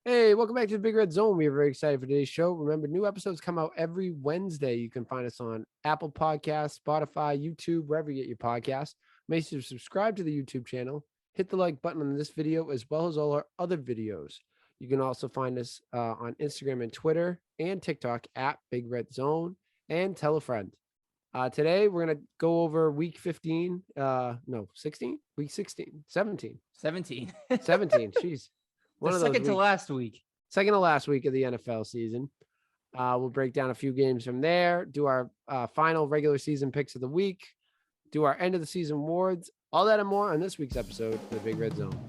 Hey, welcome back to the Big Red Zone. We are very excited for today's show. Remember, new episodes come out every Wednesday. You can find us on Apple Podcasts, Spotify, YouTube, wherever you get your podcasts. Make sure to subscribe to the YouTube channel. Hit the like button on this video as well as all our other videos. You can also find us on Instagram and Twitter and TikTok at Big Red Zone, and tell a friend. Today, we're going to go over week 15. No, 16? Week 16, 17. 17. 17. Jeez. The second to last week. Second to last week of the NFL season. We'll break down a few games from there, do our final regular season picks of the week, do our end of the season awards, all that and more on this week's episode of the Big Red Zone.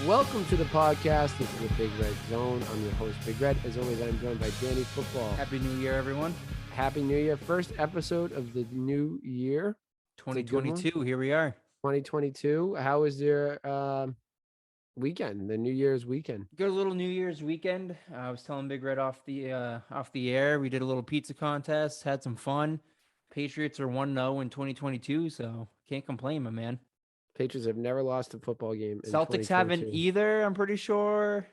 Welcome to the podcast. This is the Big Red Zone. I'm your host, Big Red. As always, I'm joined by Danny Football. Happy New Year, everyone. Happy New Year. First episode of the new year. 2022. Here we are. 2022. How was your weekend, the New Year's weekend? Good little New Year's weekend. I was telling Big Red off the air. We did a little pizza contest, had some fun. Patriots are 1-0 in 2022, so can't complain, my man. Patriots have never lost a football game. Celtics haven't either, I'm pretty sure.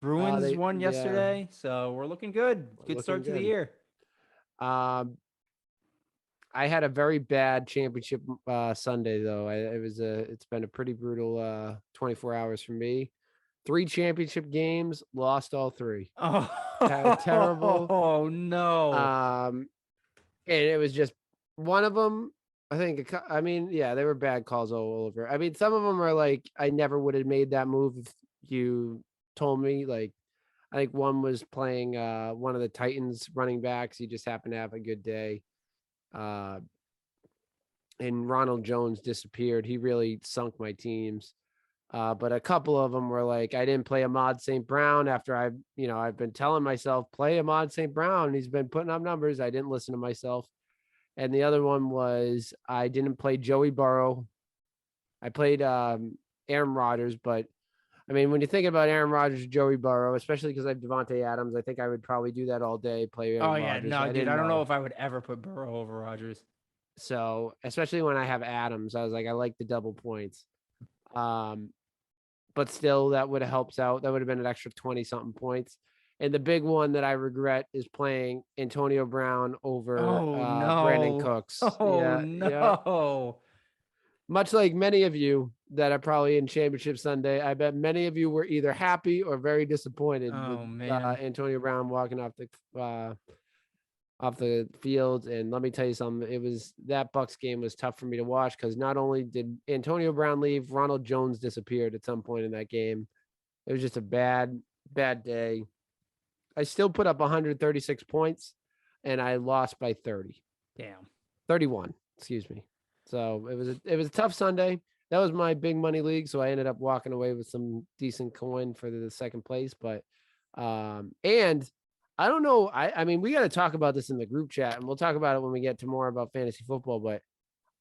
Bruins won yesterday, so we're looking good. Good start to the year. I had a very bad championship Sunday, though. It's been a pretty brutal 24 hours for me. 3 championship games, lost all 3. Oh, terrible. Oh no. And it was just one of them. They were bad calls all over. I mean, some of them are like, I never would have made that move if you told me. Like, I think one was playing one of the Titans running backs. He just happened to have a good day. And Ronald Jones disappeared. He really sunk my teams. But a couple of them were like, I didn't play Ahmad St. Brown after I've been telling myself, play Ahmad St. Brown. He's been putting up numbers. I didn't listen to myself. And the other one was I didn't play Joey Burrow. I played Aaron Rodgers, but I mean, when you think about Aaron Rodgers, Joey Burrow, especially because I have Devontae Adams, I think I would probably do that all day. Play Aaron Rodgers. No, dude, I don't know if I would ever put Burrow over Rodgers. So, especially when I have Adams, I was like, I like the double points. But still, that would have helped out. That would have been an extra 20-something points. And the big one that I regret is playing Antonio Brown over Brandon Cooks. No. Much like many of you that are probably in Championship Sunday, I bet many of you were either happy or very disappointed with Antonio Brown walking off the field. And let me tell you something, that Bucs game was tough for me to watch because not only did Antonio Brown leave, Ronald Jones disappeared at some point in that game. It was just a bad day. I still put up 136 points, and I lost by 30. Damn. 31, excuse me. So it was a tough Sunday. That was my big money league, so I ended up walking away with some decent coin for the second place. But and I don't know. I mean, we got to talk about this in the group chat, and we'll talk about it when we get to more about fantasy football. But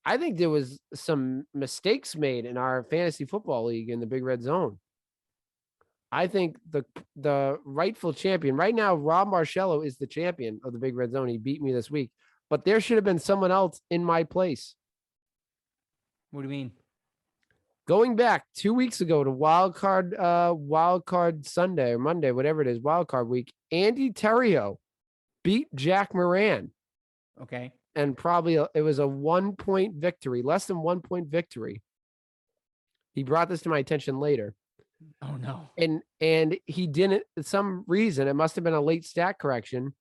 I think there was some mistakes made in our fantasy football league in the Big Red Zone. I think the rightful champion right now, Rob Marcello, is the champion of the Big Red Zone. He beat me this week, but there should have been someone else in my place. What do you mean? Going back 2 weeks ago to wild card Sunday or Monday, whatever it is, wild card week, Andy Terrio beat Jack Moran. Okay. And probably it was a 1-point victory, less than 1 point victory. He brought this to my attention later. Oh no. And he didn't, for some reason, it must have been a late stat correction.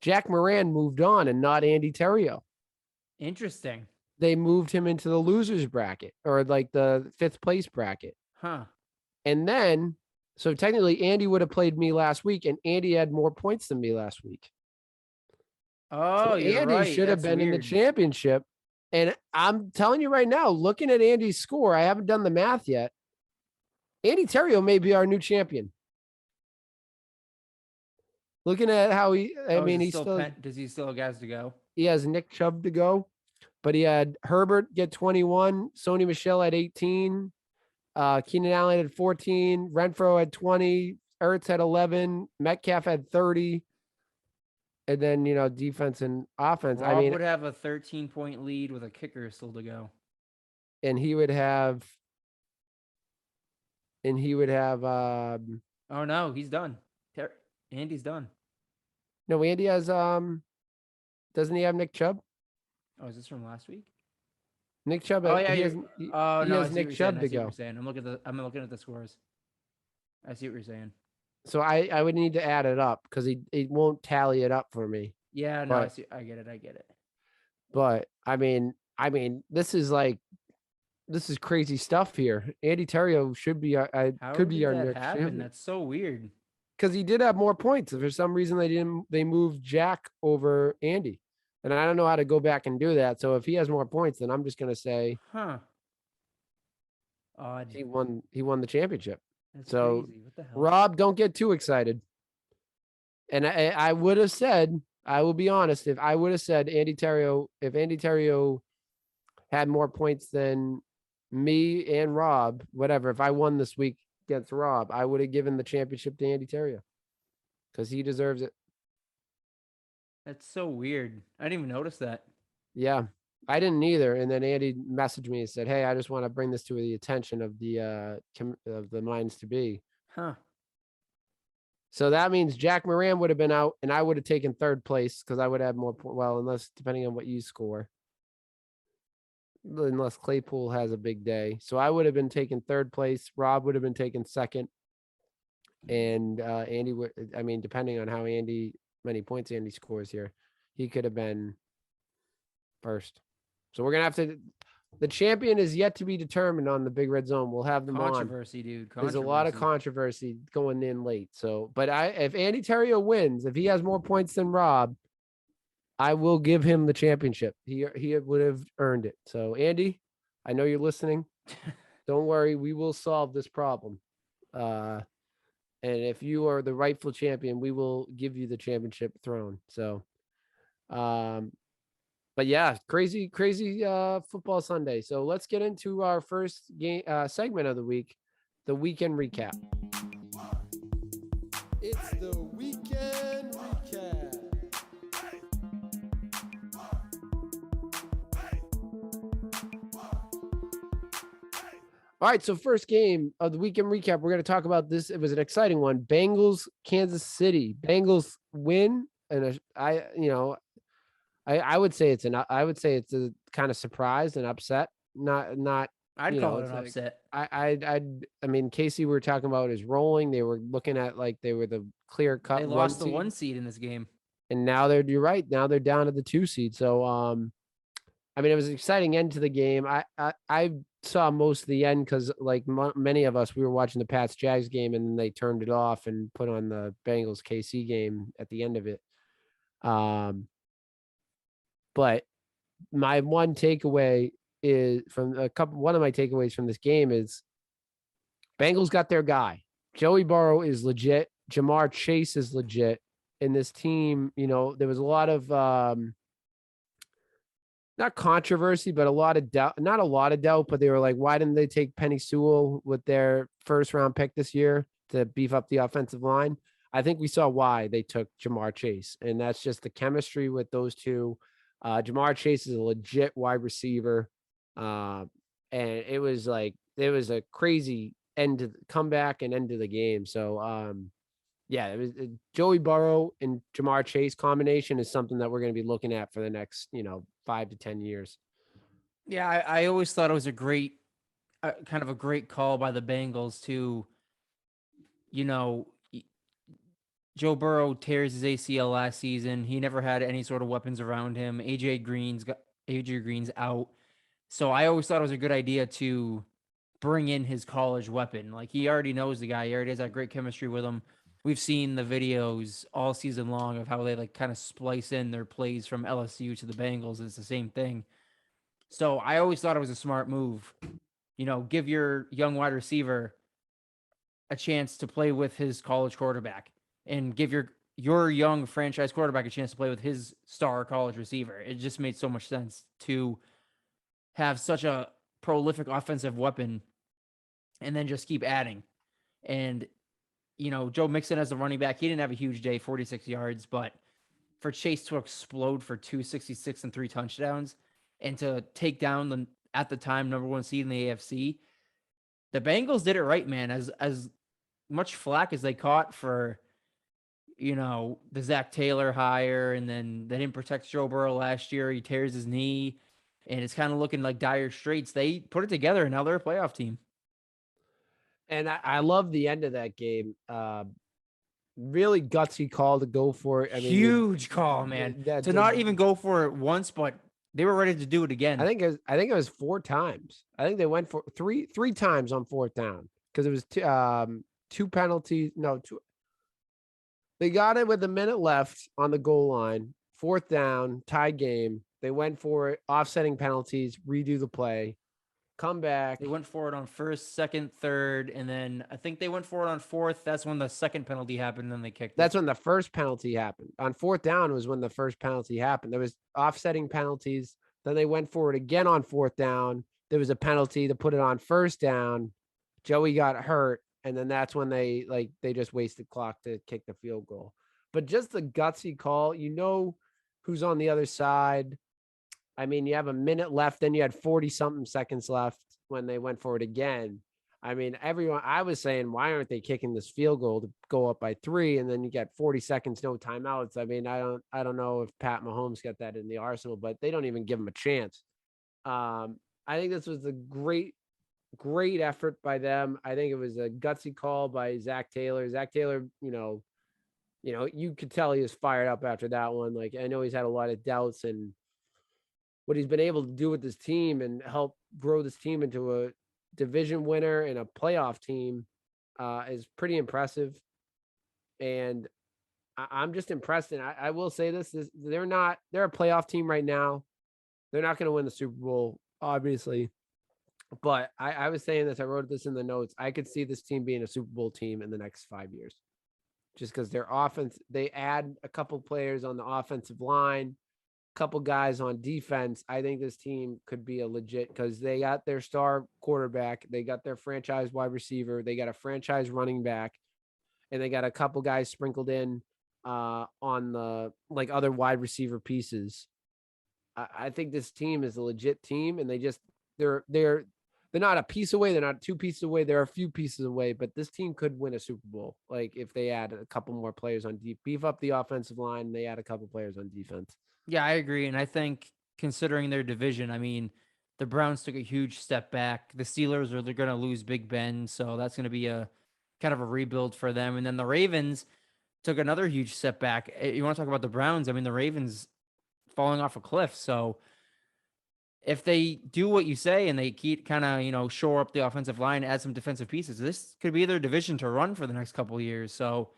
Jack Moran moved on and not Andy Terrio. Interesting. They moved him into the losers bracket or like the 5th place bracket. Huh. And then, so technically Andy would have played me last week and Andy had more points than me last week. Oh, so you're Andy right. should have been in the championship. And I'm telling you right now, looking at Andy's score, I haven't done the math yet. Andy Terrio may be our new champion. Looking at how he does he still have guys to go? He has Nick Chubb to go, but he had Herbert get 21, Sony Michel at 18, Keenan Allen had 14, Renfro had 20, Ertz had 11, Metcalf had 30. and then defense and offense. I Rob mean, would have a 13-point lead with a kicker still to go. and he would have, Oh no, he's done. Andy's done. no, Andy has doesn't he have Nick Chubb? Oh, is this from last week? Nick Chubb, Oh yeah, he you're. has Oh he no, I has see what Nick you're saying. Chubb I to see what go. you're saying. I'm looking at the scores. I see what you're saying. So I would need to add it up because he won't tally it up for me. Yeah, no, I But see. I get it. I get it. this is crazy stuff here. Andy Terrio should be How could be did our that next happen? champion That's so weird. because he did have more points. For some reason they moved Jack over Andy, and I don't know how to go back and do that. So if he has more points, then I'm just gonna say Huh. Odd. he won the championship. That's So crazy. What the hell? Rob, don't get too excited. And I would have said, I will be honest, if Andy Terrio had more points than me and Rob, whatever, if I won this week against Rob, I would have given the championship to Andy Terrio because he deserves it. That's so weird. I didn't even notice that. Yeah, I didn't either. And then Andy messaged me and said, "Hey, I just want to bring this to the attention of the minds to be." Huh. So that means Jack Moran would have been out, and I would have taken third place because I would have more points. Well, unless depending on what you score, unless Claypool has a big day, so I would have been taking third place. Rob would have been taking second, and Andy would. I mean, depending on how many points Andy scores here, he could have been first. So we're gonna have to. The champion is yet to be determined on the Big Red Zone. We'll have them on. Controversy, dude. There's a lot of controversy going in late. So, but if Andy Terrio wins, if he has more points than Rob, I will give him the championship. He would have earned it. So, Andy, I know you're listening. Don't worry, we will solve this problem. And if you are the rightful champion, we will give you the championship throne. So, but yeah, crazy football Sunday. So let's get into our first game segment of the week, the weekend recap. It's the weekend recap. All right, so first game of the weekend recap, we're going to talk about this. It was an exciting one. Bengals, Kansas City. Bengals win, and I would say it's a kind of surprise and upset. Not I'd call it an upset. I mean, Casey, we were talking about is rolling. They were looking at like they were the clear cut. They lost the 1 seed in this game, and now you're right. Now they're down to the 2 seed. So I mean, it was an exciting end to the game. I saw most of the end because like many of us, we were watching the Pats Jags game and then they turned it off and put on the Bengals KC game at the end of it. But my one takeaway is one of my takeaways from this game is Bengals got their guy. Joey Burrow is legit. Jamar Chase is legit. In this team, there was a lot of not controversy, but a lot of doubt. Not a lot of doubt, but they were like, why didn't they take Penny Sewell with their first round pick this year to beef up the offensive line? I think we saw why they took Jamar Chase, and that's just the chemistry with those two. Jamar Chase is a legit wide receiver. And it was a crazy comeback and end to the game. So, yeah, it was Joey Burrow and Jamar Chase combination is something that we're going to be looking at for the next, 5 to 10 years. Yeah, I always thought it was a great, kind of a great call by the Bengals to, Joe Burrow tears his ACL last season. He never had any sort of weapons around him. AJ Green's out. So I always thought it was a good idea to bring in his college weapon. Like he already knows the guy. He already has that great chemistry with him. We've seen the videos all season long of how they like kind of splice in their plays from LSU to the Bengals. It's the same thing. So I always thought it was a smart move. Give your young wide receiver a chance to play with his college quarterback and give your young franchise quarterback a chance to play with his star college receiver. It just made so much sense to have such a prolific offensive weapon and then just keep adding. And, Joe Mixon as a running back, he didn't have a huge day, 46 yards, but for Chase to explode for 266 and 3 touchdowns and to take down the at the time number 1 seed in the AFC. The Bengals did it right, man. As much flack as they caught for the Zach Taylor hire, and then they didn't protect Joe Burrow last year. He tears his knee, and it's kind of looking like dire straits. They put it together, and now they're a playoff team. And I love the end of that game. Really gutsy call to go for it. I mean, Huge call, man. To not even go for it once, but they were ready to do it again. I think it was 4 times. I think they went for three times on 4th down because it was two penalties. No, two. They got it with a minute left on the goal line. 4th down, tied game. They went for it, offsetting penalties, redo the play, come back. They went for it on 1st, 2nd, 3rd, and then I think they went for it on 4th. That's when the second penalty happened, and then they kicked it. That's when the first penalty happened. On 4th down was when the first penalty happened. There was offsetting penalties. Then they went for it again on 4th down. There was a penalty to put it on 1st down. Joey got hurt, and then that's when they just wasted clock to kick the field goal. But just the gutsy call, who's on the other side. I mean, you have a minute left, then you had 40-something seconds left when they went for it again. I mean, I was saying, why aren't they kicking this field goal to go up by 3? And then you get 40 seconds, no timeouts. I mean, I don't know if Pat Mahomes got that in the arsenal, but they don't even give him a chance. I think this was a great effort by them. I think it was a gutsy call by Zach Taylor. Zach Taylor, you could tell he was fired up after that one. Like, I know he's had a lot of doubts, and what he's been able to do with this team and help grow this team into a division winner and a playoff team is pretty impressive. And I'm just impressed. And I will say this, they're a playoff team right now. They're not going to win the Super Bowl, obviously. But I was saying this, I wrote this in the notes. I could see this team being a Super Bowl team in the next 5 years. Just because their offense, they add a couple players on the offensive line, couple guys on defense. I think this team could be a legit, because they got their star quarterback, they got their franchise wide receiver, they got a franchise running back, and they got a couple guys sprinkled in on the other wide receiver pieces. I think this team is a legit team, and they're not a piece away, they're not 2 pieces away, they're a few pieces away, but this team could win a Super Bowl. Like, if they add a couple more players on beef up the offensive line, and they add a couple players on defense. Yeah, I agree. And I think, considering their division, I mean, the Browns took a huge step back. The Steelers they're going to lose Big Ben, so that's going to be a kind of a rebuild for them. And then the Ravens took another huge step back. You want to talk about the Browns? I mean, the Ravens falling off a cliff. So if they do what you say and they keep kind of, shore up the offensive line, add some defensive pieces, this could be their division to run for the next couple of years. So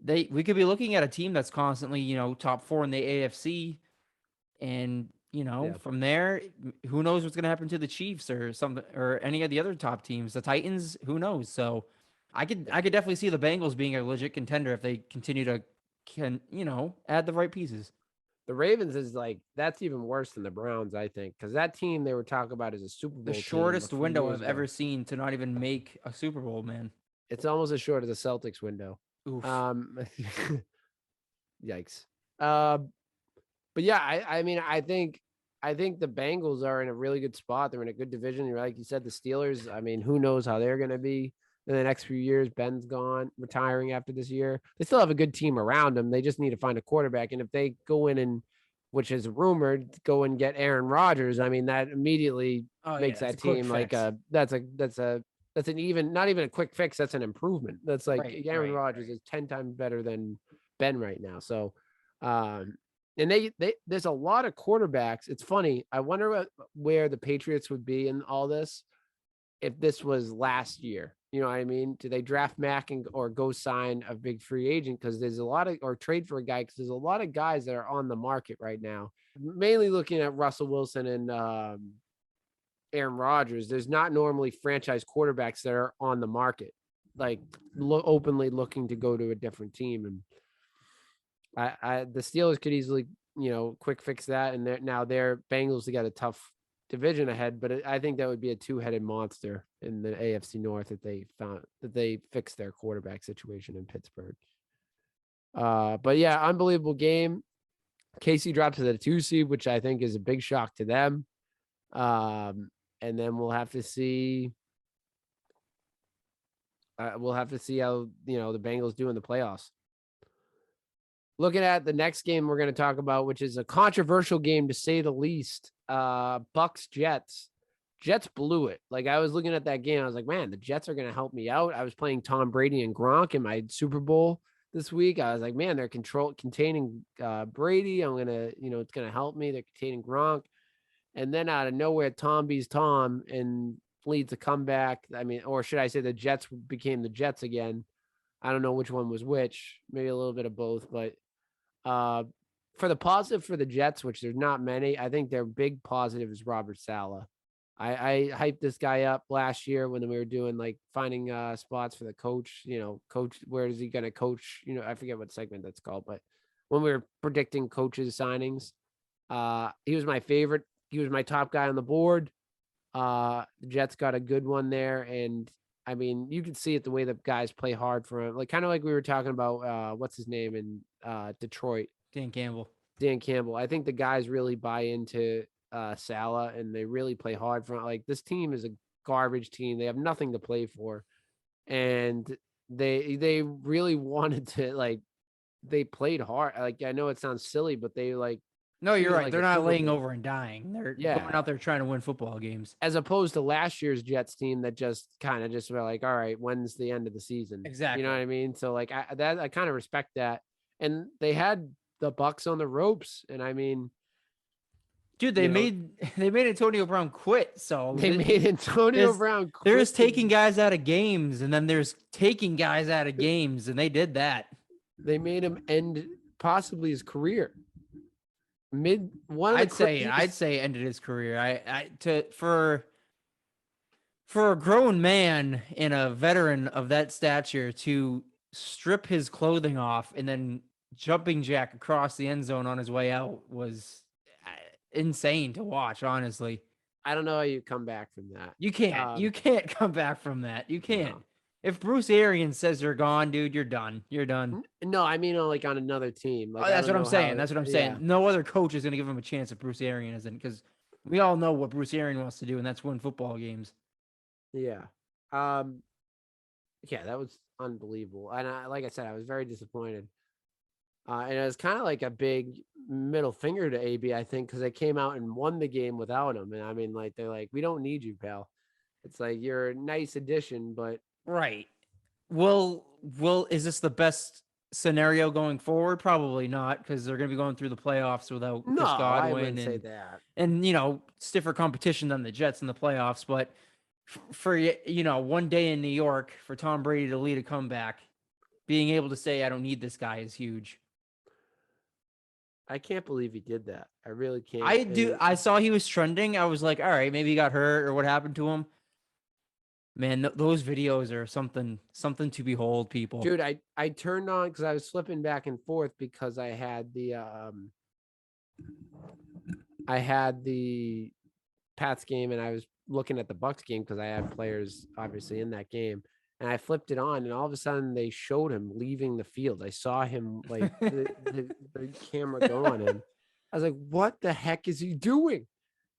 we could be looking at a team that's constantly, top 4 in the AFC. And, from there, who knows what's going to happen to the Chiefs or something, or any of the other top teams, the Titans, who knows? So I could definitely see the Bengals being a legit contender if they continue to add the right pieces. The Ravens is that's even worse than the Browns, I think, because that team they were talking about is a Super Bowl. The shortest window I've ever seen to not even make a Super Bowl, man. It's almost as short as the Celtics window. Oof. Yikes. But yeah, I mean, I think the Bengals are in a really good spot. They're in a good division. Like you said, the Steelers, I mean, who knows how they're going to be in the next few years. Ben's gone, retiring after this year. They still have a good team around them. They just need to find a quarterback. And if they go in and, which is rumored, go and get Aaron Rodgers, I mean, that immediately makes that team that's an even, not even a quick fix. That's an improvement. That's Aaron Rodgers is 10 times better than Ben right now. So, and there's a lot of quarterbacks. It's funny. I wonder where the Patriots would be in all this if this was last year. You know what I mean? Do they draft Mac or go sign a big free agent? Because there's a lot of, or trade for a guy, because there's a lot of guys that are on the market right now. Mainly looking at Russell Wilson and Aaron Rodgers. There's not normally franchise quarterbacks that are on the market, openly looking to go to a different team. And the Steelers could easily, quick fix that. And now their Bengals, they got a tough division ahead, but I think that would be a 2-headed monster in the AFC North if they fixed their quarterback situation in Pittsburgh. But yeah, unbelievable game. KC drops to the 2 seed, which I think is a big shock to them. And then we'll have to see. We'll have to see how the Bengals do in the playoffs. Looking at the next game we're going to talk about, which is a controversial game to say the least. Bucks Jets. Jets blew it. Like, I was looking at that game, I was like, man, the Jets are going to help me out. I was playing Tom Brady and Gronk in my Super Bowl this week. I was like, man, they're containing Brady. I'm gonna, it's gonna help me. They're containing Gronk, and then out of nowhere, Tom beats Tom and leads a comeback. I mean, or should I say, the Jets became the Jets again? I don't know which one was which. Maybe a little bit of both, but for the positive for the Jets, which there's not many, I think their big positive is Robert Saleh. I hyped this guy up last year when we were doing like finding spots for the coach, coach, where is he going to coach? I forget what segment that's called, but when we were predicting coaches signings, he was my favorite. He was my top guy on the board. The Jets got a good one there. And I mean, you can see it the way the guys play hard for him. Like, kind of like we were talking about, what's his name in Detroit? Dan Campbell. I think the guys really buy into Saleh, and they really play hard for him. Like, this team is a garbage team. They have nothing to play for. And they really wanted to, like, they played hard. Like, I know it sounds silly, but they like, no, you're right. Like they're not laying over and dying. They're going out there trying to win football games. As opposed to last year's Jets team that just kind of just were like, all right, when's the end of the season? Exactly. You know what I mean? So like I kind of respect that. And they had the Bucks on the ropes. And I mean, dude, they made Antonio Brown quit. So they made Antonio Brown quit. There's taking guys out of games, and then there's taking guys out of games, and they did that. They made him end possibly his career. I'd say ended his career. For a grown man and a veteran of that stature to strip his clothing off and then jumping jack across the end zone on his way out was insane to watch, honestly. I don't know how you come back from that. You can't. You can't come back from that. You can't. No. If Bruce Arians says you're gone, dude, you're done. You're done. No, I mean, like on another team. Like, that's what I'm saying. That's what I'm saying. No other coach is going to give him a chance if Bruce Arians isn't, because we all know what Bruce Arians wants to do, and that's win football games. Yeah. Yeah, that was unbelievable. And like I said, I was very disappointed. And it was kind of like a big middle finger to AB, I think, because they came out and won the game without him. And I mean, like, they're like, we don't need you, pal. It's like, you're a nice addition, but. Right. Well, is this the best scenario going forward? Probably not, because they're going to be going through the playoffs without Chris Godwin. I wouldn't say that. And, stiffer competition than the Jets in the playoffs. But for, one day in New York, for Tom Brady to lead a comeback, being able to say, I don't need this guy, is huge. I can't believe he did that. I really can't. I saw he was trending. I was like, all right, maybe he got hurt or what happened to him. Man, those videos are something to behold, people. Dude, I turned on because I was flipping back and forth because I had the Pats game and I was looking at the Bucks game because I had players obviously in that game, and I flipped it on and all of a sudden they showed him leaving the field. I saw him like the camera go on him. I was like, what the heck is he doing?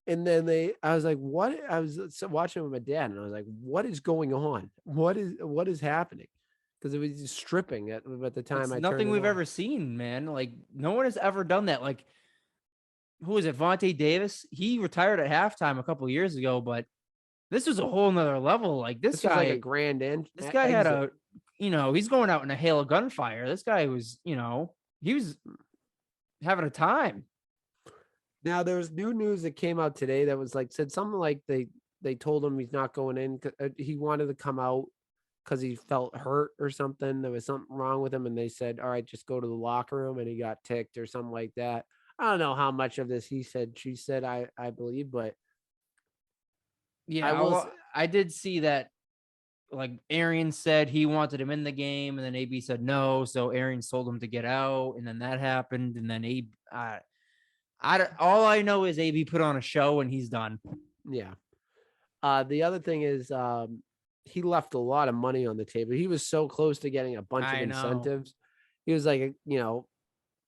And then I was like, what? I was watching with my dad and I was like, what is going on? What is happening? Because it was stripping at the time. It's nothing we've ever seen, man. Like, no one has ever done that. Like, who was it? Vontae Davis? He retired at halftime a couple of years ago, but this was a whole nother level. Like, this guy, was like a grand end. This guy had he's going out in a hail of gunfire. This guy was, he was having a time. Now, there was new news that came out today that was like, said something like they told him he's not going in. He wanted to come out because he felt hurt or something. There was something wrong with him. And they said, all right, just go to the locker room. And he got ticked or something like that. I don't know how much of this he said, she said, I believe, but. Yeah, I did see that. Like, Arians said he wanted him in the game, and then AB said no. So Arians told him to get out. And then that happened. And then all I know is AB put on a show and he's done. Yeah. The other thing is he left a lot of money on the table. He was so close to getting a bunch of incentives. He was like,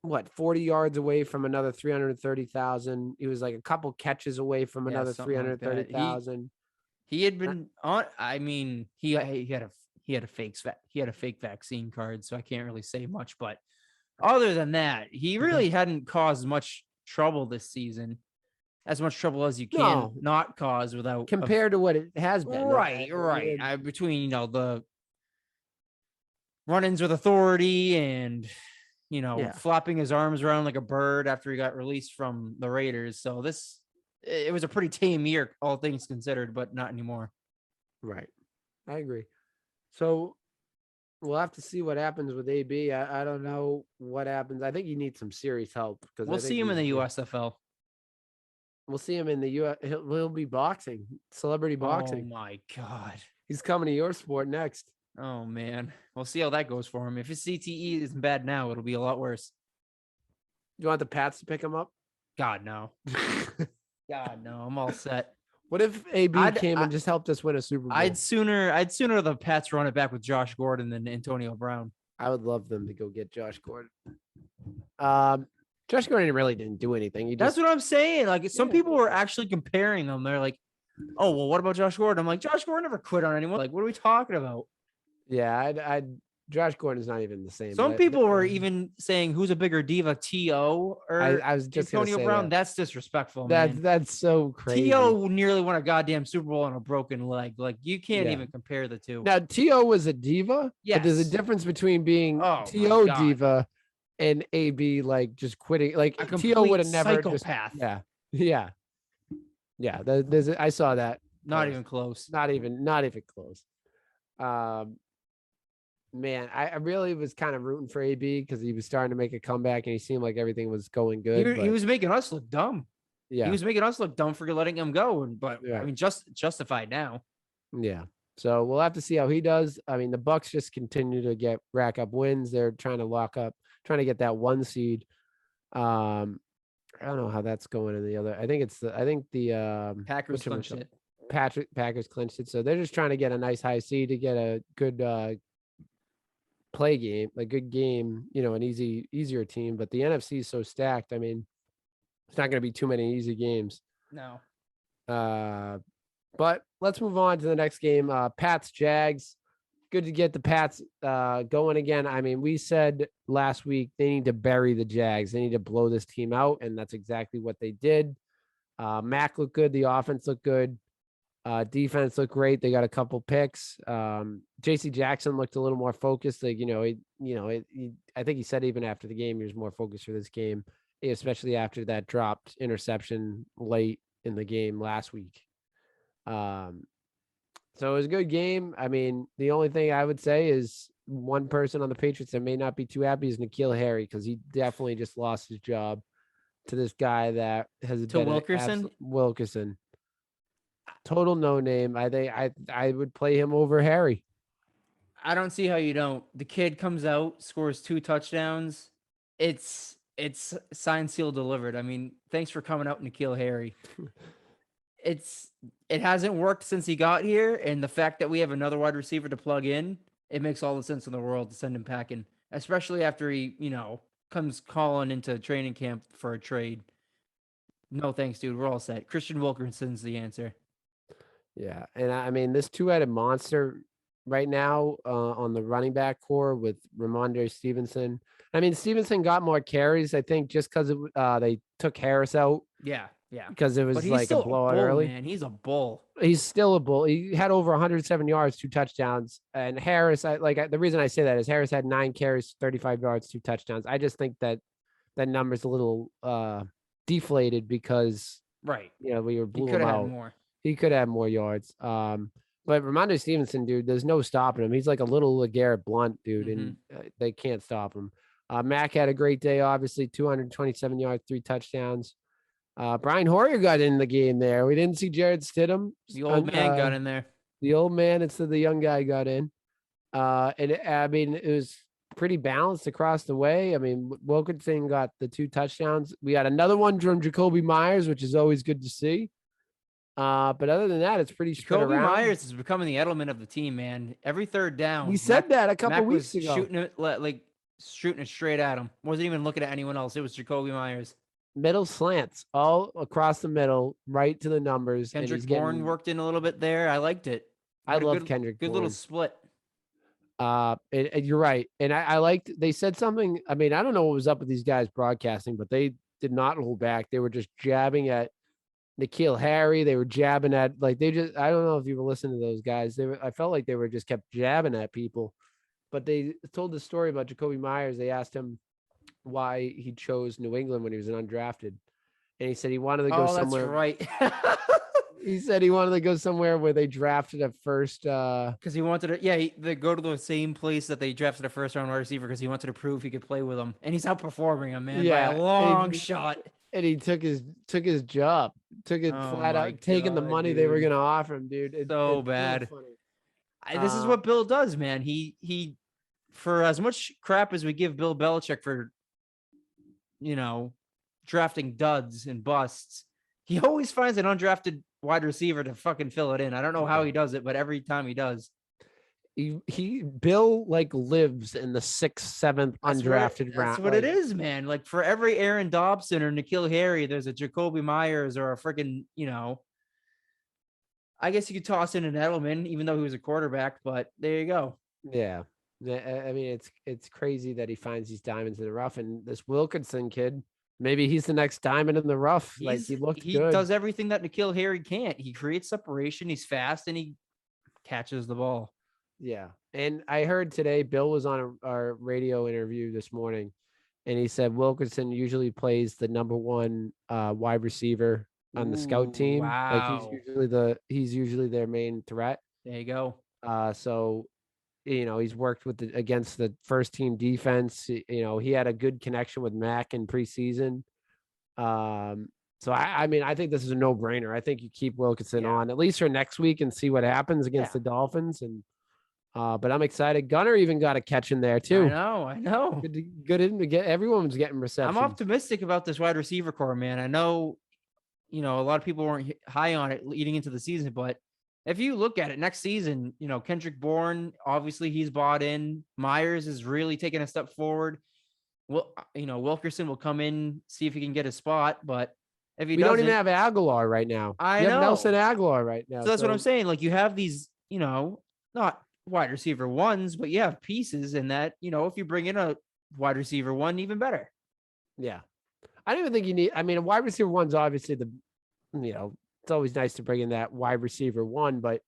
what, 40 yards away from another 330,000. He was like a couple catches away from Yeah, another something like that. 330,000. He had been on. I mean, he had a fake vaccine card, so I can't really say much. But other than that, he really hadn't caused much trouble this season. As much trouble as you can No, not cause without compared to what it has been. right. Between the run-ins with authority and Yeah, flopping his arms around like a bird after he got released from the Raiders. So it was a pretty tame year, all things considered, but not anymore. right. I agree. So we'll have to see what happens with AB. I don't know what happens. I think he needs some serious help because We'll see him in the USFL. We'll see him in the U.S. He'll be boxing, celebrity boxing. Oh my God. He's coming to your sport next. Oh man. We'll see how that goes for him. If his CTE isn't bad now, it'll be a lot worse. You want the Pats to pick him up? God, no. God, no. I'm all set. What if AB came and just helped us win a Super Bowl? I'd sooner the Pats run it back with Josh Gordon than Antonio Brown. I would love them to go get Josh Gordon. Josh Gordon really didn't do anything. That's what I'm saying. Like some people were actually comparing them. They're like, "Oh, well, what about Josh Gordon?" I'm like, Josh Gordon never quit on anyone. Like, what are we talking about? Yeah, Josh Gordon's not even the same. Some people were even saying, "Who's a bigger diva, T.O. or I was just Antonio Brown?" That's disrespectful. That's so crazy. T.O. nearly won a goddamn Super Bowl on a broken leg. Like you can't even compare the two. Now T.O. was a diva. Yes. But there's a difference between being T.O. diva and AB like just quitting. Like T.O. would have never psychopath. Yeah. I saw that. Not even close. Not even close. Man, I really was kind of rooting for AB because he was starting to make a comeback and he seemed like everything was going good. He was making us look dumb. Yeah, he was making us look dumb for letting him go. But I mean, justified now. Yeah. So we'll have to see how he does. I mean, the Bucks just continue to rack up wins. They're trying to get that 1 seed. I don't know how that's going in the other. I think the Packers clinched it. Packers clinched it. So they're just trying to get a nice high seed to get a good play game, a good game, an easier team. But the NFC is so stacked. I mean, it's not going to be too many easy games. No. But let's move on to the next game. Pats Jags. Good to get the Pats going again. I mean, we said last week they need to bury the Jags. They need to blow this team out, and that's exactly what they did. Mac looked good. The offense looked good. Defense looked great. They got a couple picks. JC Jackson looked a little more focused. Like, I think he said even after the game, he was more focused for this game, especially after that dropped interception late in the game last week. So it was a good game. I mean, the only thing I would say is one person on the Patriots that may not be too happy is N'Keal Harry, because he definitely just lost his job to this guy that has been Wilkerson. Total no name. I think I would play him over Harry. I don't see how you don't. The kid comes out, scores 2 touchdowns. It's signed, sealed, delivered. I mean, thanks for coming out, N'Keal Harry. It hasn't worked since he got here, and the fact that we have another wide receiver to plug in, it makes all the sense in the world to send him packing, especially after he, comes calling into training camp for a trade. No thanks, dude. We're all set. Christian Wilkinson's the answer. Yeah, and I mean, this 2-headed monster right now on the running back core with Raimonde Stevenson. I mean, Stevenson got more carries, I think, just because they took Harris out. Yeah. Because it was like a blowout early. Man, he's a bull. He's still a bull. He had over 107 yards, 2 touchdowns. And Harris, the reason I say that is Harris had 9 carries, 35 yards, 2 touchdowns. I just think that number's a little deflated because we were blew him out. He could have more yards. But Raimonde Stevenson, dude, there's no stopping him. He's like a little LeGarrette Blount, dude, and they can't stop him. Mac had a great day, obviously, 227 yards, 3 touchdowns. Brian Hoyer got in the game there. We didn't see Jared Stidham. The old man got in there. The old man instead of the young guy got in. It was pretty balanced across the way. I mean, Wilkinson got the 2 touchdowns. We got another one from Jacoby Myers, which is always good to see. But other than that, it's pretty spread around. Jacoby Myers is becoming the Edelman of the team, man. Every third down. We said that a couple weeks ago. Shooting it like shooting it straight at him. Wasn't even looking at anyone else. It was Jacoby Myers. Middle slants all across the middle, right to the numbers, and Kendrick he's Bourne getting. worked in a little bit there. I liked it. I What a love good Kendrick good little Bourne. split. And you're right, and I liked. They said something. I mean, I don't know what was up with these guys broadcasting, but they did not hold back. They were just jabbing at N'Keal Harry. They were jabbing at like they just. I don't know if you were listening to those guys. They were. I felt like they were just kept jabbing at people, but they told the story about Jacoby Myers. They asked him why he chose New England when he was an undrafted, and he said he wanted to go Oh, that's somewhere. right. He said he wanted to go somewhere where they drafted a first. Because he wanted to, yeah, they go to the same place that they drafted a first round wide receiver because he wanted to prove he could play with them, and he's outperforming him, man, by a Yeah, long shot. and he took his job, took it Oh flat my out, taking the God, money they were dude. gonna offer him, dude. So It's so bad. funny. This is what Bill does, man. He for as much crap as we give Bill Belichick for, drafting duds and busts, he always finds an undrafted wide receiver to fucking fill it in. I don't know how he does it, but every time he does. He Bill like lives in the 6th, 7th undrafted round. That's what it is, man. Like for every Aaron Dobson or N'Keal Harry, there's a Jacoby Myers or a freaking, I guess you could toss in an Edelman, even though he was a quarterback, but there you go. Yeah. I mean, it's crazy that he finds these diamonds in the rough, and this Wilkinson kid, maybe he's the next diamond in the rough. He looked he good. does everything that N'Keal Harry can't. He creates separation. He's fast and he catches the ball. Yeah. And I heard today Bill was on our radio interview this morning, and he said Wilkinson usually plays the number one wide receiver on the scout team. Wow. Like he's usually their main threat. There you go. So he's worked with against the first team defense. He had a good connection with Mac in preseason. So I mean, I think this is a no-brainer. I think you keep Wilkinson on at least for next week and see what happens against the Dolphins. And but I'm excited. Gunner even got a catch in there too. I know. Good to get. Everyone's getting receptions. I'm optimistic about this wide receiver core, man. I know, a lot of people weren't high on it leading into the season, but if you look at it next season, Kendrick Bourne, obviously he's bought in. Myers is really taking a step forward. Well, Wilkerson will come in, see if he can get a spot, but if he we don't even have Aguilar right now. I know. have Nelson Aguilar right now. So that's what I'm saying. Like you have these, not wide receiver ones, but you have pieces in that, if you bring in a wide receiver one, even better. Yeah. I don't even think you need, I mean, a wide receiver one's obviously it's always nice to bring in that wide receiver one, but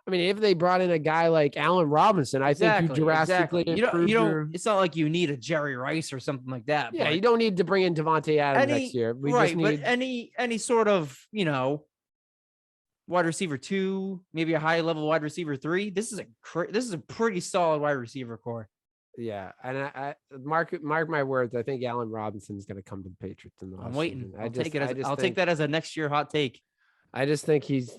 I mean, if they brought in a guy like Allen Robinson, I think you drastically improve. It's not like you need a Jerry Rice or something like that. Yeah, you don't need to bring in Devontae Adams next year. We just need any sort of, wide receiver 2, maybe a high level wide receiver 3. This is a pretty solid wide receiver core. Yeah, and I mark my words. I think Allen Robinson is going to come to the Patriots in the I'm waiting. I'll take that as a next year hot take. I just think he's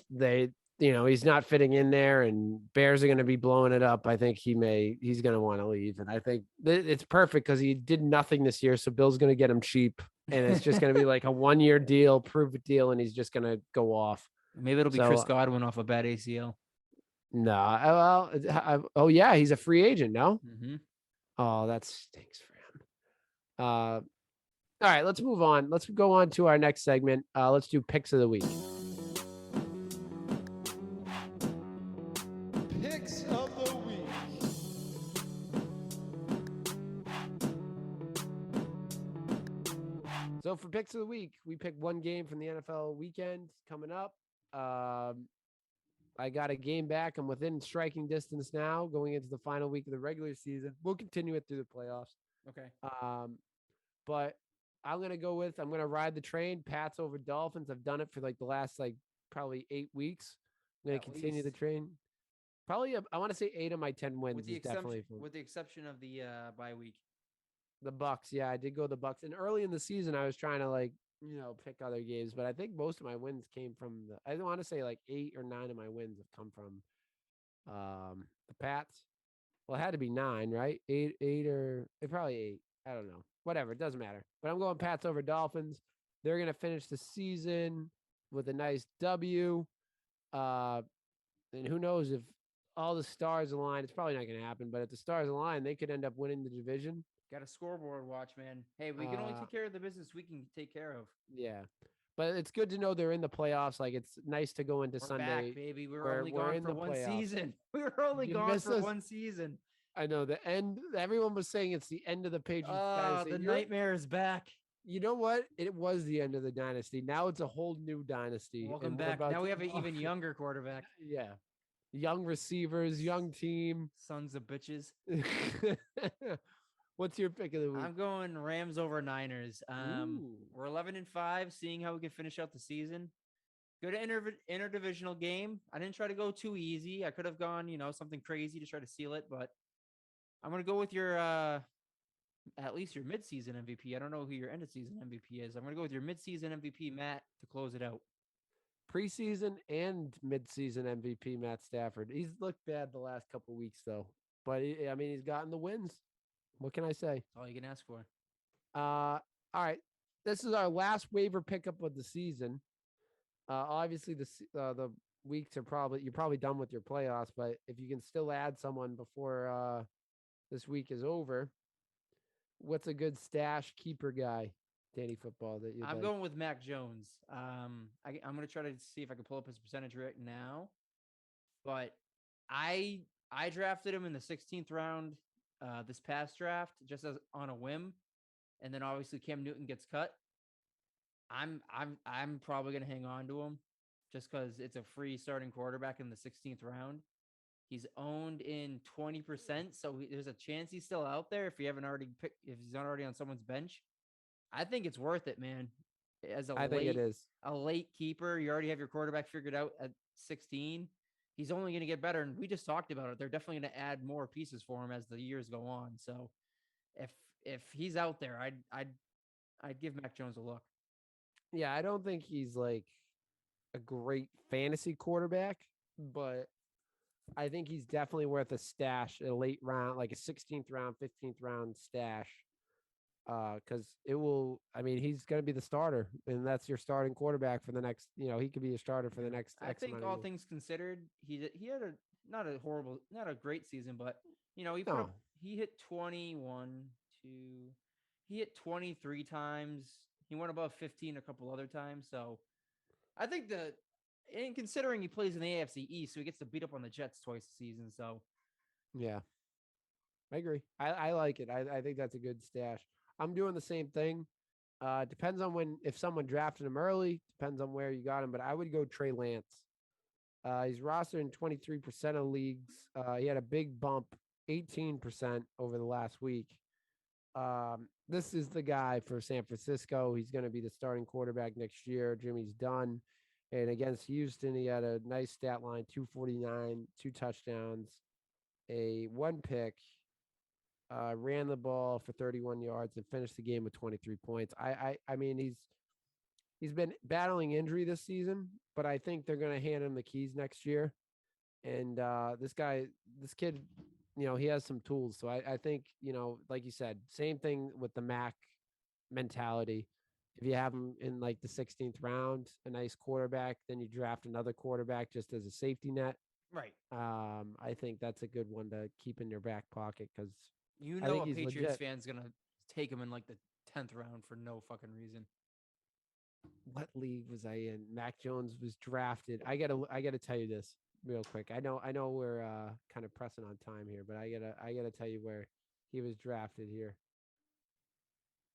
not fitting in there, and Bears are going to be blowing it up. I think he's going to want to leave, and I think it's perfect because he did nothing this year, so Bill's going to get him cheap, and it's just going to be like a 1-year deal, prove it deal, and he's just going to go off. Maybe it'll be Chris Godwin off a bad ACL. No, oh yeah, he's a free agent. No. Mm-hmm. Oh, that stinks for him. All right, let's move on. Let's go on to our next segment. Let's do picks of the week. Picks of the week. So for picks of the week, we picked one game from the NFL weekend coming up. I got a game back. I'm within striking distance now going into the final week of the regular season. We'll continue it through the playoffs. Okay. But I'm going to ride the train, Pats over Dolphins. I've done it for like the last probably 8 weeks. I'm going to continue the train. Probably, I want to say 8 of my 10 wins. With the exception of the bye week. The Bucks. Yeah, I did go the Bucks. And early in the season, I was trying to pick other games, but I think most of my wins came from I want to say 8 or 9 of my wins have come from the Pats. Well, it had to be 9, right? 8 or probably 8. I don't know. Whatever, it doesn't matter. But I'm going Pats over Dolphins. They're gonna finish the season with a nice W. And who knows if all the stars align? It's probably not gonna happen, but if the stars align, they could end up winning the division. Got a scoreboard watch, man. Hey, we can only take care of the business we can take care of. Yeah. But it's good to know they're in the playoffs. Like it's nice to go into We're Sunday. back, baby. We were We're only gone in for the one playoffs. season. We were only You gone missed for us. one season. I know the end. Everyone was saying it's the end of the Patriots dynasty. The nightmare is back. You know what? It was the end of the dynasty. Now it's a whole new dynasty. Welcome and we're back. about Now we to- have an even younger quarterback. Yeah. Young receivers, young team. Sons of bitches. What's your pick of the week? I'm going Rams over Niners. Ooh. We're 11-5, seeing how we can finish out the season. Good interdivisional game. I didn't try to go too easy. I could have gone, something crazy to try to seal it, but I'm gonna go with your at least your midseason MVP. I don't know who your end of season MVP is. I'm gonna go with your midseason MVP, Matt, to close it out. Preseason and midseason MVP Matt Stafford. He's looked bad the last couple of weeks though, but he's gotten the wins. What can I say? That's all you can ask for. All right, this is our last waiver pickup of the season. Obviously, the weeks are you're probably done with your playoffs, but if you can still add someone before this week is over, what's a good stash keeper guy, Danny Football, that you I'm like? going with Mac Jones. I'm going to try to see if I can pull up his percentage right now, but I drafted him in the 16th round this past draft just as on a whim, and then obviously Cam Newton gets cut. I'm probably going to hang on to him just because it's a free starting quarterback in the 16th round. He's owned in 20%, so there's a chance he's still out there if he's not already on someone's bench. I think it's worth it, man. I think it is a late keeper. You already have your quarterback figured out at 16. He's only going to get better, and we just talked about it. They're definitely going to add more pieces for him as the years go on. So, if he's out there, I'd give Mac Jones a look. Yeah, I don't think he's like a great fantasy quarterback, but I think he's definitely worth a stash, a late round, like a 16th round, 15th round stash. Because he's going to be the starter, and that's your starting quarterback for the next, he could be a starter for the next. I think all things considered, he had not a great season, but he hit 21, he hit 23 times. He went above 15 a couple other times. So I think and considering he plays in the AFC East, so he gets to beat up on the Jets twice a season. So yeah, I agree. I like it. I think that's a good stash. I'm doing the same thing. Depends on if someone drafted him early, depends on where you got him, but I would go Trey Lance. He's rostered in 23% of leagues. He had a big bump, 18% over the last week. This is the guy for San Francisco. He's going to be the starting quarterback next year. Jimmy's done. And against Houston, he had a nice stat line, 249, 2 touchdowns, one pick, ran the ball for 31 yards and finished the game with 23 points. He's been battling injury this season, but I think they're going to hand him the keys next year. And this kid, he has some tools. So I think, like you said, same thing with the Mac mentality. If you have him in like the 16th round, a nice quarterback, then you draft another quarterback just as a safety net. right. I think that's a good one to keep in your back pocket because A Patriots legit. fan's going to take him in like the 10th round for no fucking reason. What league was I in? Mac Jones was drafted. I gotta tell you this real quick. I know we're kind of pressing on time here, but I gotta tell you where he was drafted here.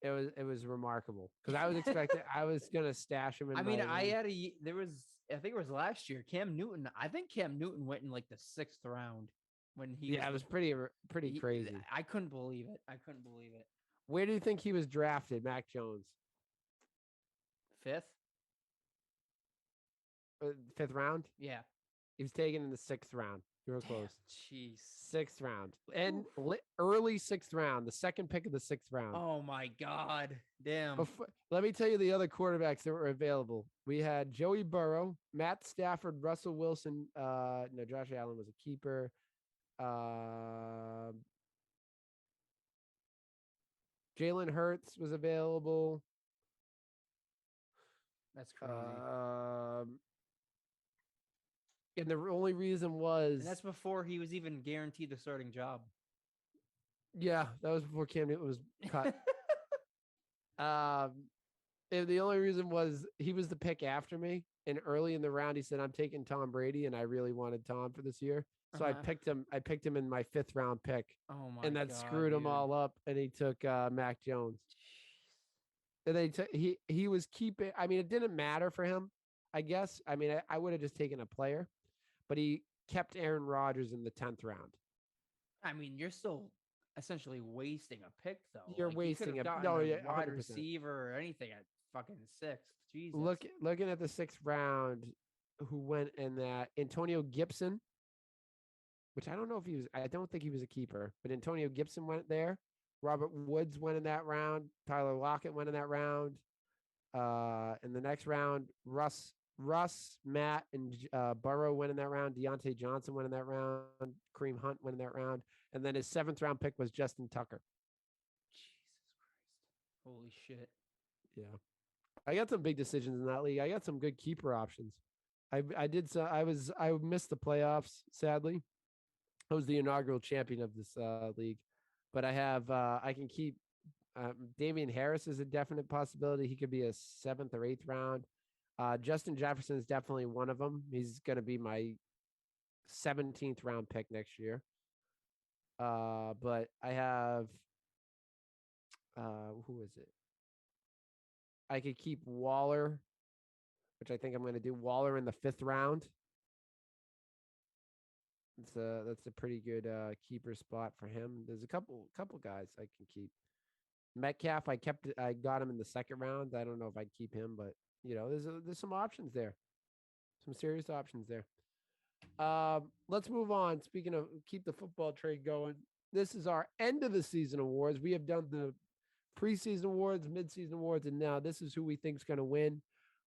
It was remarkable because I was expecting I was gonna stash him in. I think it was last year. Cam Newton. I think Cam Newton went in like the 6th round when he. Yeah, it was pretty crazy. I couldn't believe it. Where do you think he was drafted, Mac Jones? 5th. 5th round? Yeah. He was taken in the 6th round. You were close. Jeez. 6th round. And early 6th round, the second pick of the 6th round. Oh my God. Damn. Let me tell you the other quarterbacks that were available. We had Joey Burrow, Matt Stafford, Russell Wilson. No, Josh Allen was a keeper. Jalen Hurts was available. That's crazy. And the only reason was and that's before he was even guaranteed the starting job. Yeah, that was before Cam Newton was cut. And the only reason was he was the pick after me, and early in the round he said I'm taking Tom Brady, and I really wanted Tom for this year, so I Uh-huh. picked him. I picked him in my 5th round pick, Oh my and that god, screwed him dude. all up. And he took Mac Jones. Jeez. And they took he was keeping. I mean, it didn't matter for him. I guess. I mean, I would have just taken a player, but he kept Aaron Rodgers in the 10th round. I mean, you're still essentially wasting a pick, though. You're Like he could wasting have a gotten no, a yeah, wide 100%. receiver or anything at fucking 6th. Jesus. Looking at the 6th round, who went in that Antonio Gibson, which I don't know if he was. I don't think he was a keeper, but Antonio Gibson went there. Robert Woods went in that round. Tyler Lockett went in that round. In the next round, Russ, Matt, and Burrow went in that round. Deontay Johnson went in that round. Kareem Hunt went in that round. And then his 7th round pick was Justin Tucker. Jesus Christ. Holy shit. Yeah. I got some big decisions in that league. I got some good keeper options. I did so I missed the playoffs, sadly. I was the inaugural champion of this league. But I can keep Damian Harris is a definite possibility. He could be a 7th or 8th round. Justin Jefferson is definitely one of them. He's going to be my 17th round pick next year. But I have who is it? I could keep Waller, which I think I'm going to do. Waller in the 5th round. That's a pretty good keeper spot for him. There's a couple guys I can keep. Metcalf, I got him in the 2nd round. I don't know if I'd keep him, but there's some options there, some serious options there. Let's move on. Speaking of keep the football trade going, this is our end of the season awards. We have done the preseason awards, midseason awards, and now this is who we think is going to win.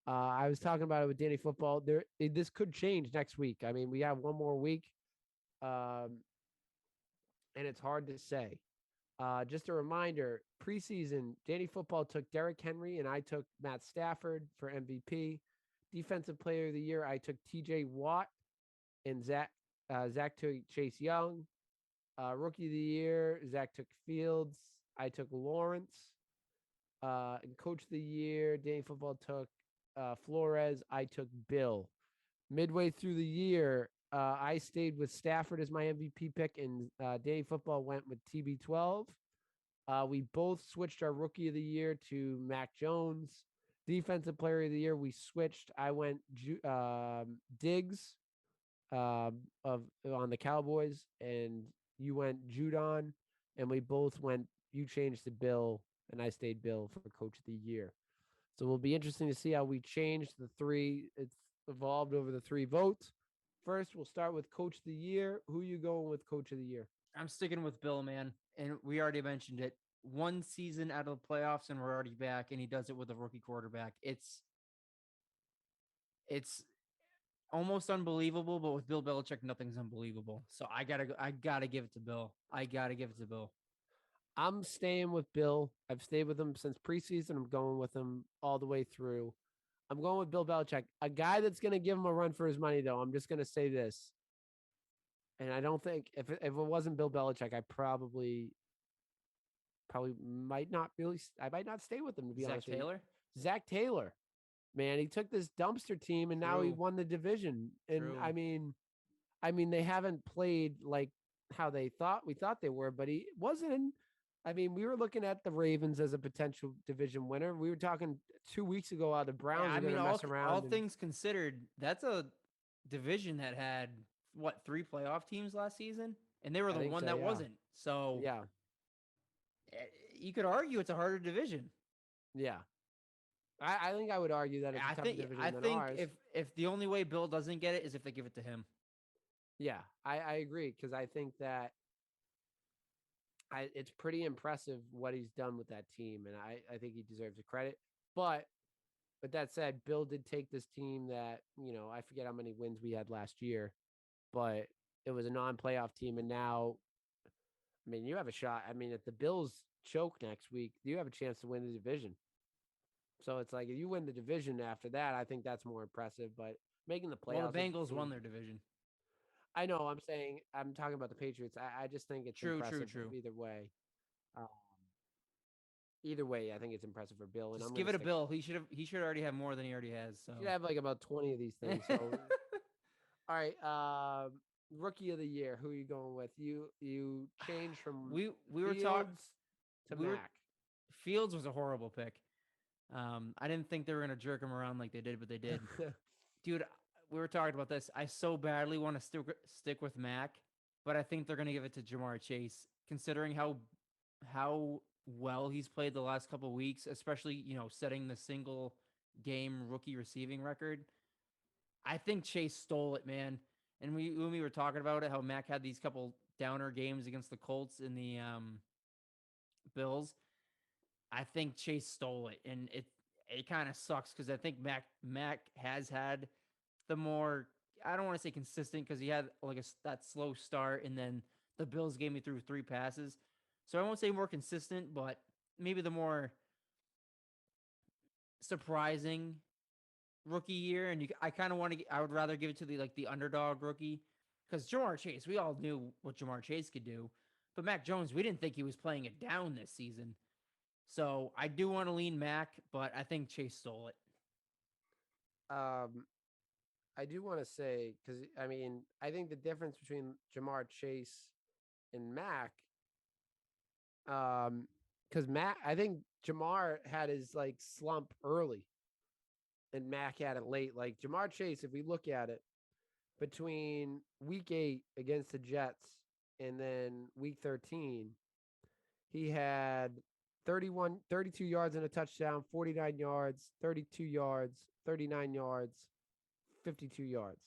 I was talking about it with Danny Football. This could change next week. I mean, we have one more week, and it's hard to say. Just a reminder, preseason, Danny Football took Derrick Henry and I took Matt Stafford for MVP. Defensive Player of the Year, I took TJ Watt and Zach took Chase Young. Rookie of the Year, Zach took Fields. I took Lawrence. And Coach of the Year, Danny Football took Flores. I took Bill. Midway through the year, I stayed with Stafford as my MVP pick, and Danny Football went with TB12. We both switched our Rookie of the Year to Mac Jones. Defensive Player of the Year, we switched. I went Diggs on the Cowboys, and you went Judon, and we both went. You changed to Bill, and I stayed Bill for Coach of the Year. So it'll be interesting to see how we change the 3. It's evolved over the 3 votes. First, we'll start with Coach of the Year. Who you going with Coach of the Year? I'm sticking with Bill, man. And we already mentioned it. One season out of the playoffs, and we're already back, and he does it with a rookie quarterback. It's almost unbelievable, but with Bill Belichick, nothing's unbelievable. So I gotta give it to Bill. I gotta give it to Bill. I'm staying with Bill. I've stayed with him since preseason. I'm going with him all the way through. I'm going with Bill Belichick, a guy that's going to give him a run for his money, though. I'm just going to say this. And I don't think if it wasn't Bill Belichick, I probably might not really. I might not stay with him, to be Zach honest with you. Taylor? Zach Taylor, man, he took this dumpster team and now he True. won the division. And True. I mean, they haven't played like how we thought they were, but he wasn't. I mean, we were looking at the Ravens as a potential division winner. We were talking 2 weeks ago how the Browns Yeah, are going to mess around. all things considered, that's a division that had what 3 playoff teams last season, and they were the one that wasn't. So yeah, you could argue it's a harder division. yeah. I think I would argue that it's a tougher division than ours. if the only way Bill doesn't get it is if they give it to him. Yeah, I agree, because I think that it's pretty impressive what he's done with that team, and I think he deserves the credit. But with that said, Bill did take this team that, I forget how many wins we had last year, but it was a non-playoff team, and now, I mean, you have a shot. I mean, if the Bills choke next week, you have a chance to win the division. So it's like if you win the division after that, I think that's more impressive. But making the playoffs, Well, the Bengals won their division. I know. I'm talking about the Patriots. I just think it's True, true, impressive true. either way. Um, either way, I think it's impressive for Bill. And Just I'm give gonna it a stick. Bill. He should already have more than he already has. So He should have like about 20 of these things. So, all right. Rookie of the year. Who are you going with? You changed from we were talking. Fields to We were Mac. Fields was a horrible pick. I didn't think they were gonna jerk him around like they did, but they did. Dude, we were talking about this. I so badly want to stick with Mac, but I think they're gonna give it to Jamar Chase, considering how well he's played the last couple weeks, especially setting the single game rookie receiving record. I think Chase stole it, man. And when we were talking about it, how Mac had these couple downer games against the Colts and the Bills. I think Chase stole it, and it kind of sucks because I think Mac has had the more, I don't want to say consistent because he had like that slow start, and then the Bills gave me through 3 passes, so I won't say more consistent, but maybe the more surprising rookie year. And I kind of I would rather give it to the underdog rookie, because Jamar Chase, we all knew what Jamar Chase could do, but Mac Jones, we didn't think he was playing it down this season. So I do want to lean Mac, but I think Chase stole it. I do want to say, because I think the difference between Jamar Chase and Mac, because I think Jamar had his like slump early, and Mac had it late. Like Jamar Chase, if we look at it, between week 8 against the Jets and then week 13, he had 32 yards and a touchdown, 49 yards, 32 yards, 39 yards, 52 yards.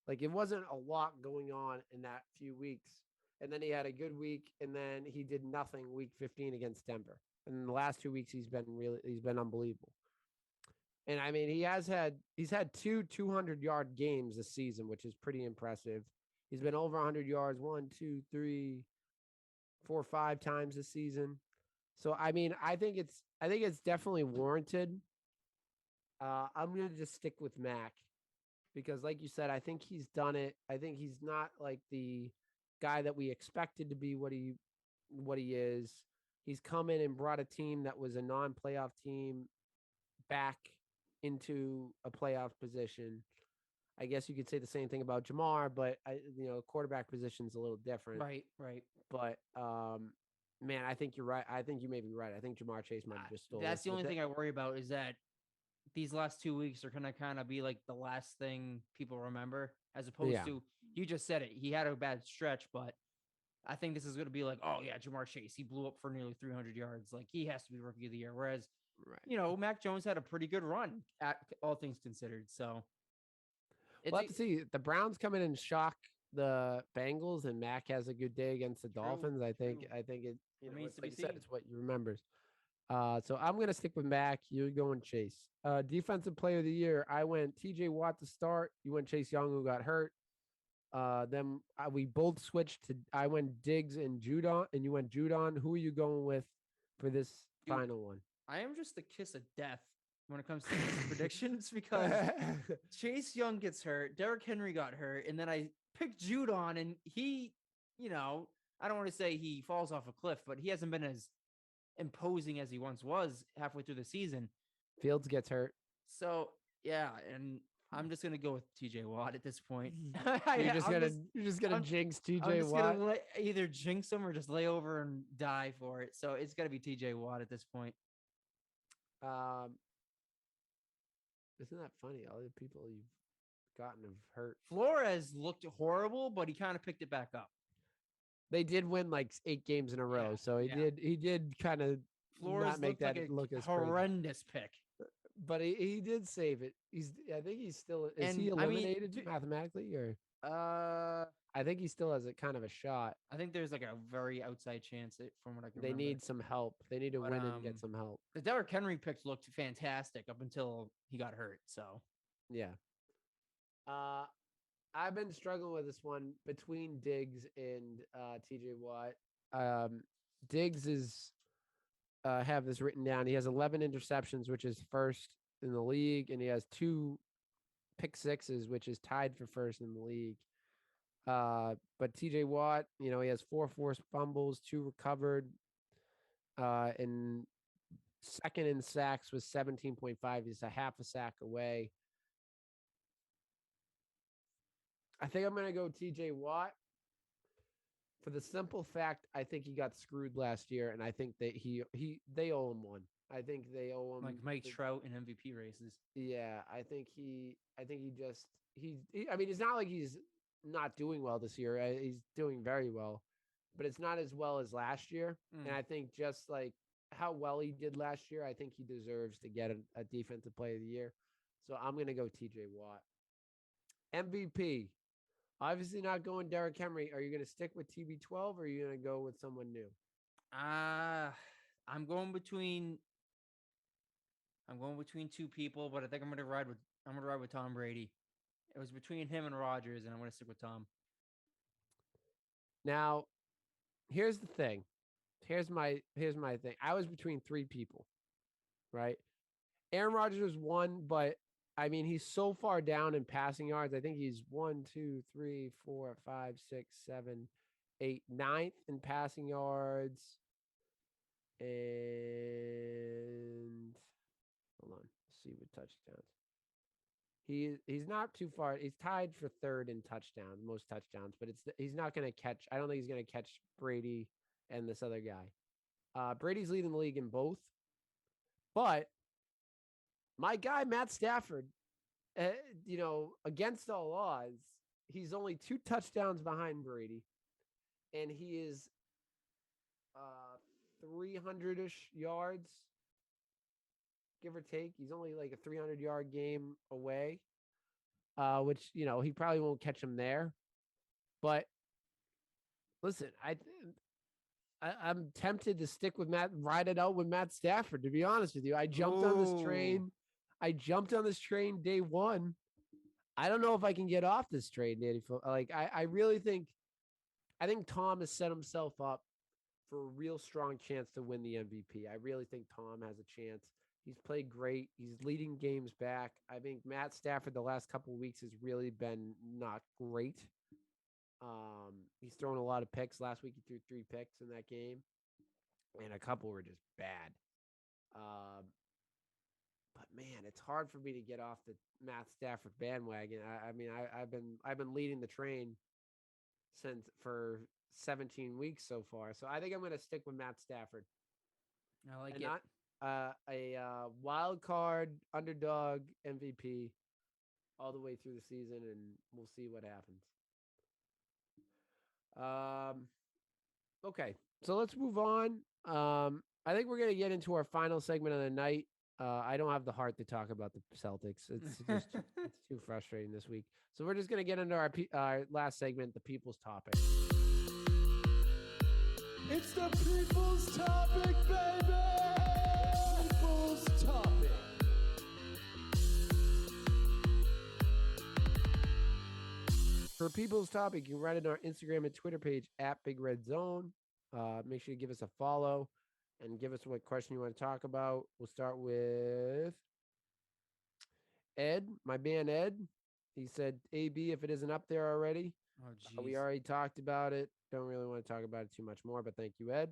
Like it wasn't a lot going on in that few weeks. And then he had a good week, and then he did nothing week 15 against Denver. And in the last 2 weeks, he's been unbelievable. And he's had 200-yard games this season, which is pretty impressive. He's been over 100 yards 1, 2, 3, 4, 5 times this season. So I think it's definitely warranted. I'm gonna just stick with Mac because, like you said, I think he's done it. I think he's not like the guy that we expected to be what he is. He's come in and brought a team that was a non-playoff team back into a playoff position. I guess you could say the same thing about Jamar, but quarterback position's a little different. Right, right. But man, I think you're right. I think you may be right. I think Jamar Chase might have just stole. That's the only thing I worry about, is that these last 2 weeks are gonna kind of be like the last thing people remember, as opposed to, you just said it, he had a bad stretch, but I think this is gonna be like, oh yeah, Jamar Chase, he blew up for nearly 300 yards, like he has to be rookie of the year. Whereas, Mac Jones had a pretty good run, at all things considered. So we'll have to see. The Browns come in and shock the Bengals, and Mac has a good day against the Dolphins. I think it remains to like be you said, seen. it's what you remembers. So I'm gonna stick with Mac. You're going Chase. Defensive player of the year, I went TJ Watt to start. You went Chase Young, who got hurt. Then we both switched to, I went Diggs and Judon, and you went Judon. Who are you going with for this final one? I am just the kiss of death when it comes to these predictions, because Chase Young gets hurt, Derrick Henry got hurt, and then I picked Judon, and he, I don't want to say he falls off a cliff, but he hasn't been as imposing as he once was halfway through the season. Fields gets hurt. So yeah, and I'm just gonna go with TJ Watt at this point. You're just gonna jinx TJ I'm just Watt. gonna either jinx him or just lay over and die for it. So it's gonna be TJ Watt at this point. Isn't that funny? All the people you've gotten have hurt. Flores looked horrible, but he kind of picked it back up. They did win like 8 games in a row, so he did kind of Flores make that like look as horrendous pick. But he did save it. I think he's still. Is he eliminated mathematically, or? I think he still has a kind of a shot. I think there's like a very outside chance, from what I can remember. They need some help. They need to win and get some help. The Derrick Henry picks looked fantastic up until he got hurt. So yeah. I've been struggling with this one between Diggs and TJ Watt. Diggs is have this written down. He has 11 interceptions, which is first in the league, and he has 2 pick sixes, which is tied for first in the league. But TJ Watt, he has 4 forced fumbles, 2 recovered. And second in sacks was 17.5. He's a half a sack away. I think I'm going to go TJ Watt for the simple fact I think he got screwed last year, and I think that they owe him one. I think they owe him Like Mike Trout in MVP races. Yeah, I think he just I mean, it's not like he's not doing well this year. He's doing very well, but it's not as well as last year. And I think just like how well he did last year, I think he deserves to get a defensive player of the year. So I'm gonna go TJ Watt. MVP. Obviously not going Derrick Henry. Are you gonna stick with TB12 or are you gonna go with someone new? I'm going between two people, but I think I'm gonna ride with Tom Brady. It was between him and Rodgers, and I'm gonna stick with Tom. Now, here's the thing. Here's my thing. I was between 3 people, right? Aaron Rodgers was 1, but I mean, he's so far down in passing yards. I think he's 1, 2, 3, 4, 5, 6, 7, 8, 9th in passing yards. And hold on, let's see what touchdowns. He's not too far. He's tied for 3rd in touchdowns, most touchdowns, but he's not going to catch. I don't think he's going to catch Brady and this other guy. Brady's leading the league in both, but my guy Matt Stafford, against all odds, he's only 2 touchdowns behind Brady, and he is 300-ish yards, give or take. He's only like a 300-yard game away, which he probably won't catch him there. But listen, I'm tempted to stick with ride it out with Matt Stafford. To be honest with you, I jumped on this train. I jumped on this train day 1. I don't know if I can get off this train, Danny. Like I really think, Tom has set himself up for a real strong chance to win the MVP. I really think Tom has a chance. He's played great. He's leading games back. I think Matt Stafford the last couple of weeks has really been not great. He's thrown a lot of picks. Last week he threw 3 picks in that game, and a couple were just bad. But man, it's hard for me to get off the Matt Stafford bandwagon. I've been leading the train for 17 weeks so far. So I think I'm going to stick with Matt Stafford. I like and it. Not a wild card underdog MVP all the way through the season, and we'll see what happens. Okay, so let's move on. I think we're going to get into our final segment of the night. I don't have the heart to talk about the Celtics. It's just it's too frustrating this week. So we're just going to get into our last segment, the people's topic. It's the people's topic, baby! People's topic. For people's topic, you can write it on our Instagram and Twitter page at Big Red Zone. Make sure you give us a follow and give us what question you want to talk about. We'll start with Ed, my man Ed. He said, AB, if it isn't up there already. Oh, We already talked about it. Don't really want to talk about it too much more, but thank you, Ed.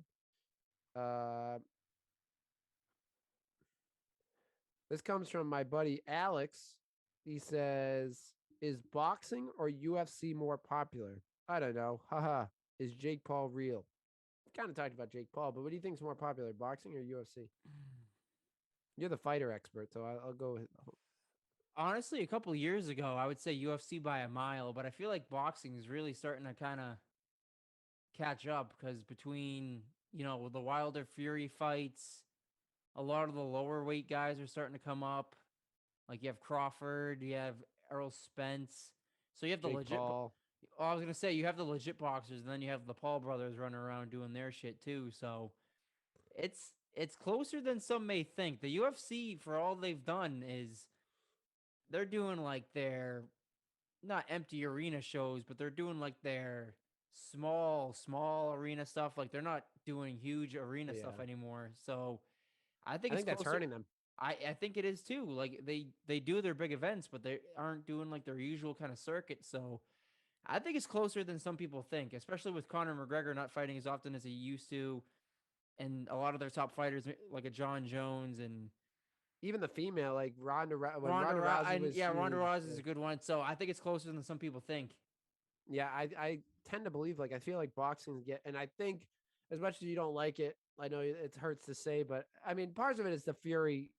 This comes from my buddy Alex. He says, is boxing or UFC more popular? I don't know. Haha. Is Jake Paul real? Kind of talked about Jake Paul, but what do you think is more popular, boxing or UFC? You're the fighter expert, so I'll go with. Honestly, a couple of years ago, I would say UFC by a mile, but I feel like boxing is really starting to kind of catch up because between, the Wilder Fury fights, a lot of the lower weight guys are starting to come up. Like you have Crawford, you have Errol Spence. So you have the Jake legit. Paul. I was going to say, you have the legit boxers, and then you have the Paul brothers running around doing their shit too. So it's closer than some may think. The UFC, for all they've done, is they're doing like their not empty arena shows, but they're doing like their small arena stuff. Like they're not doing huge arena stuff anymore. So I think it's that's hurting them. I think it is too. Like they do their big events, but they aren't doing like their usual kind of circuit. So I think it's closer than some people think, especially with Conor McGregor not fighting as often as he used to, and a lot of their top fighters like a John Jones and Even the female, like when Ronda, Ronda Rousey and was yeah, Ronda huge. Rousey is a good one. So I think it's closer than some people think. Yeah, I tend to believe, like, I feel like boxing and I think as much as you don't like it, I know it hurts to say, but I mean, parts of it is the Fury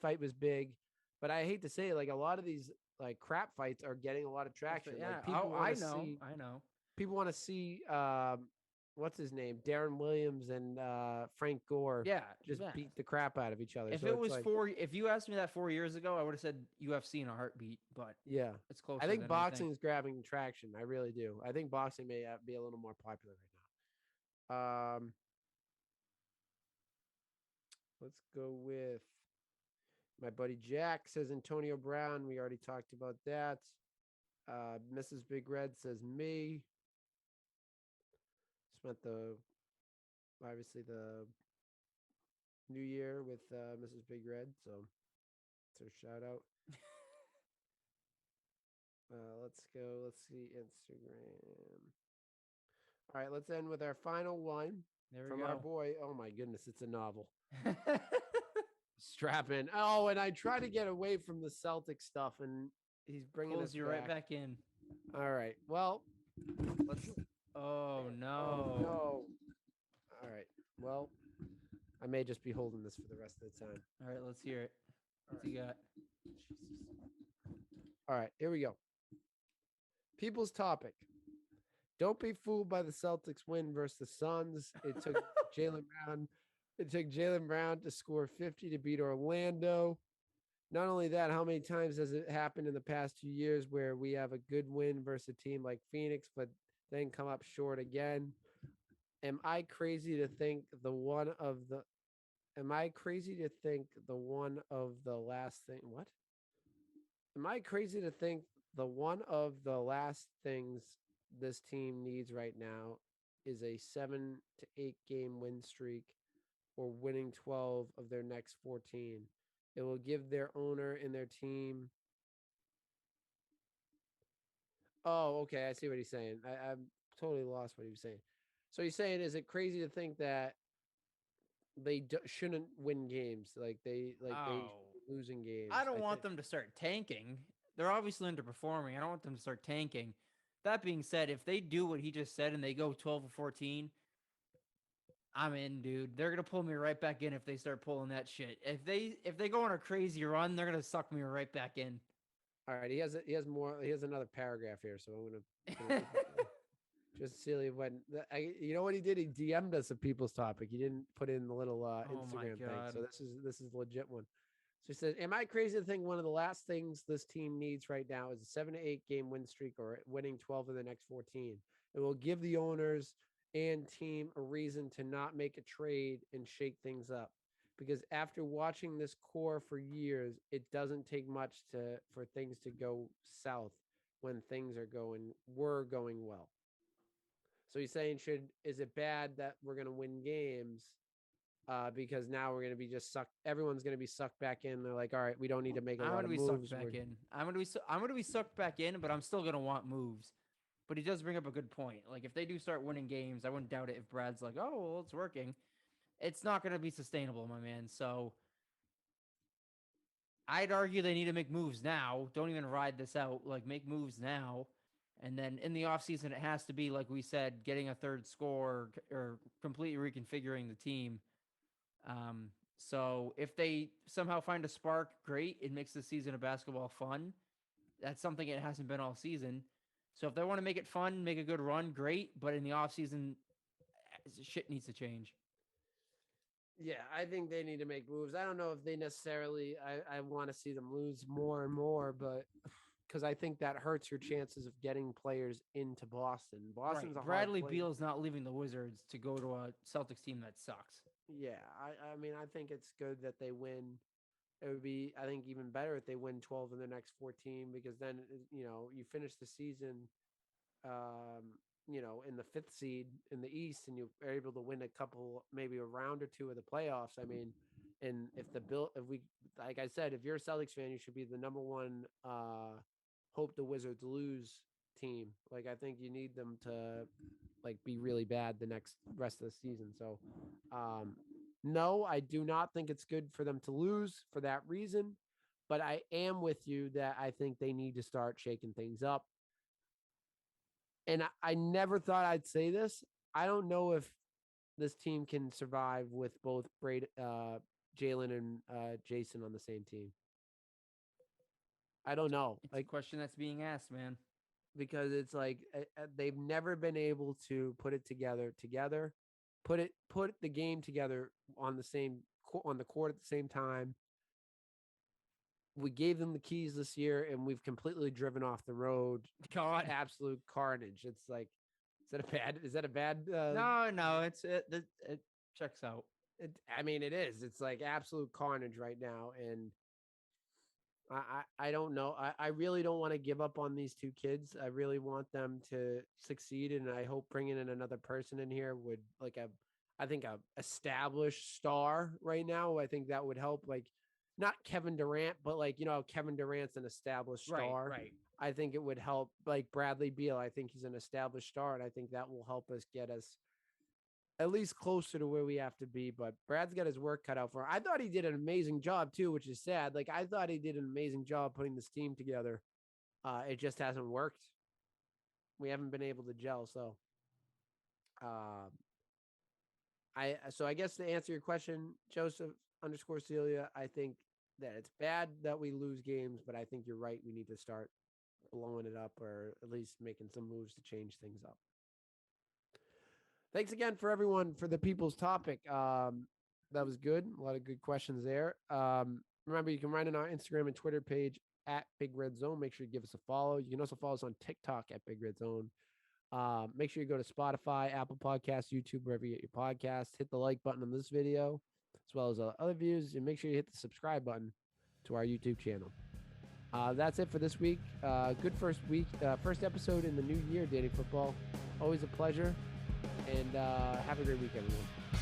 fight was big, but I hate to say it, like a lot of these like crap fights are getting a lot of traction. Yeah, Like people want to see I know. people want to see what's his name, Darren Williams and Frank Gore Yeah, just yeah. beat the crap out of each other. If So it it's was like, if you asked me that 4 years ago, I would have said UFC in a heartbeat. But yeah, it's closer I think than boxing anything. is grabbing traction. I really do. I think boxing may be a little more popular right now. Let's go with my buddy Jack says Antonio Brown. We already talked about that. Mrs. Big Red says me. Spent the obviously the New Year with Mrs. Big Red, so it's her shout out. Let's go. Let's see Instagram. All right, let's end with our final one There we from go. our boy. Oh my goodness, it's a novel. Strap in. Oh, and I try to get away from the Celtic stuff, and he's bringing Pulls us you right back in. All right. Well, Let's. Oh no. oh no. All right. Well, I may just be holding this for the rest of the time. All right, let's hear it. What you got? All right, here we go. People's topic. Don't be fooled by the Celtics win versus the Suns. It took Jaylen Brown. It took Jaylen Brown to score 50 to beat Orlando. Not only that, how many times has it happened in the past 2 years where we have a good win versus a team like Phoenix, but then come up short again? Am I crazy to think the one of the last thing? What? Am I crazy to think the one of the last things this team needs right now is a 7 to 8 game win streak or winning 12 of their next 14? It will give their owner and their team. Oh, okay. I see what he's saying. I'm totally lost what he was saying. So he's saying, is it crazy to think that they shouldn't win games? Like they losing games. I don't want them to start tanking. They're obviously underperforming. I don't want them to start tanking. That being said, if they do what he just said and they go 12 or 14, I'm in, dude. They're gonna pull me right back in if they start pulling that shit. If they go on a crazy run, they're gonna suck me right back in. All right, he has another paragraph here, so I'm gonna just silly when you know what he did? He DM'd us a people's topic. He didn't put in the little Instagram thing. So this is a legit one. So he said, "Am I crazy to think one of the last things this team needs right now is a 7 to 8 game win streak or winning 12 of the next 14? It will give the owners and team a reason to not make a trade and shake things up. Because after watching this core for years, it doesn't take much for things to go south when things were going well." So he's saying, is it bad that we're going to win games because now we're going to be just sucked? Everyone's going to be sucked back in. They're like, all right, we don't need to make a lot of moves. I'm gonna be sucked back in, but I'm still gonna want moves. But he does bring up a good point. Like if they do start winning games, I wouldn't doubt it if Brad's like, oh, well, it's working. It's not gonna be sustainable, my man. So I'd argue they need to make moves now. Don't even ride this out. Like make moves now. And then in the offseason, it has to be, like we said, getting a third score or completely reconfiguring the team. So if they somehow find a spark, great. It makes the season of basketball fun. That's something it hasn't been all season. So if they want to make it fun, make a good run, great. But in the offseason, shit needs to change. Yeah, I think they need to make moves. I don't know if they necessarily, I want to see them lose more and more, but because I think that hurts your chances of getting players into Boston. Boston's right. a Bradley hard Beal's not leaving the Wizards to go to a Celtics team that sucks. Yeah, I mean, I think it's good that they win. It would be, I think, even better if they win 12 in the next 14 because then, you finish the season, in the 5th seed in the East and you are able to win a couple, maybe a round or two of the playoffs. I mean, and like I said, if you're a Celtics fan, you should be the number one hope the Wizards lose team. Like I think you need them to like be really bad the next rest of the season. So no, I do not think it's good for them to lose for that reason. But I am with you that I think they need to start shaking things up. And I never thought I'd say this. I don't know if this team can survive with both Jalen and Jason on the same team. I don't know. It's Like a question that's being asked, man. because it's like they've never been able to put it together, put the game together on the court at the same time. We gave them the keys this year, and we've completely driven off the road. God. Absolute carnage. It's like, is that a bad? No, it checks out. I mean, it is. It's like absolute carnage right now, and I don't know. I really don't want to give up on these two kids. I really want them to succeed, and I hope bringing in another person in here would I think a established star right now. I think that would help. Like, not Kevin Durant, but like Kevin Durant's an established star. Right. I think it would help. Like Bradley Beal, I think he's an established star, and I think that will help us get us at least closer to where we have to be. But Brad's got his work cut out for him. I thought he did an amazing job too, which is sad. Like I thought he did an amazing job putting this team together. It just hasn't worked. We haven't been able to gel. So, I guess to answer your question, Joseph_Celia, I think that it's bad that we lose games, but I think you're right. We need to start blowing it up, or at least making some moves to change things up. Thanks again for everyone for the people's topic. That was good. A lot of good questions there. Remember, you can write in our Instagram and Twitter page at Big Red Zone. Make sure you give us a follow. You can also follow us on TikTok at Big Red Zone. Make sure you go to Spotify, Apple Podcasts, YouTube, wherever you get your podcasts. Hit the like button on this video, as well as other views, and make sure you hit the subscribe button to our YouTube channel. That's it for this week. Good first episode in the new year, Danny Football. Always a pleasure. And have a great week, everyone.